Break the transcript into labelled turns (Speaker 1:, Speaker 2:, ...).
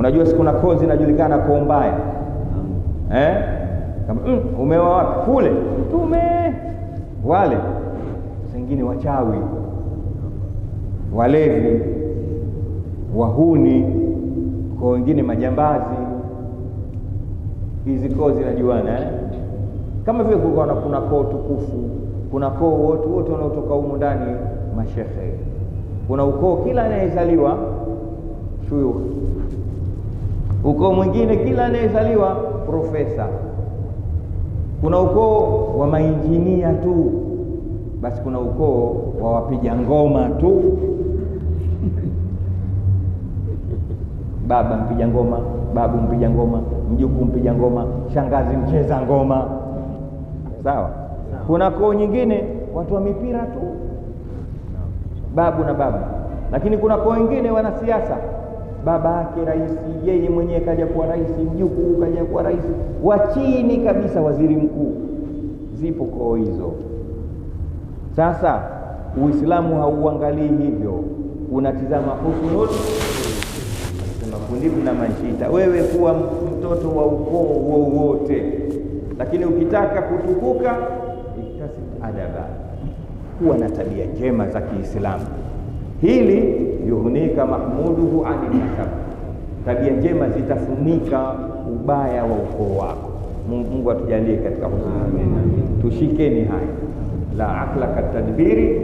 Speaker 1: Unajua kuna koo zinajulikana koo mbaya. Kama umeoa wapi? Kule Mtume. Wale wengine wachawi, walevi, wahuni, kwa wengine majambazi. Hizi koo zinajuana kama vile kuna koo tukufu, kuna koo wote wanaotoka humu ndani mashehe. Kuna ukoo kila anayezaliwa shuyukh, ukoo mwingine kila anayezaliwa profesa. Kuna ukoo wa mainjinia tu, basi kuna ukoo wa wapiga ngoma tu. Baba mpiga ngoma, babu mpiga ngoma, mjukuu mpiga ngoma, shangazi mcheza ngoma. Sawa? Kuna koo nyingine watu wa mipira tu, babu na babu. Lakini kuna koo nyingine wanasiasa, baba yake rais, yeye mwenyewe kaja kuwa rais, mjukuu kaja kuwa rais, wa chini kabisa waziri mkuu. Zipo koo hizo. Sasa Uislamu hauangalii hivyo, unatizama husnul na manshita. Wewe kuwa mtoto wa ukoo wowote, lakini ukitaka kutukuka iktasib adaba, kuwa na tabia njema za Kiislamu. Hili yuhnika mahmuduhu anil nasab, tabia njema zitafunika ubaya wa ukoo wako. Mungu atujalie katika husnul. Tushikeni haya, la akla katadbiri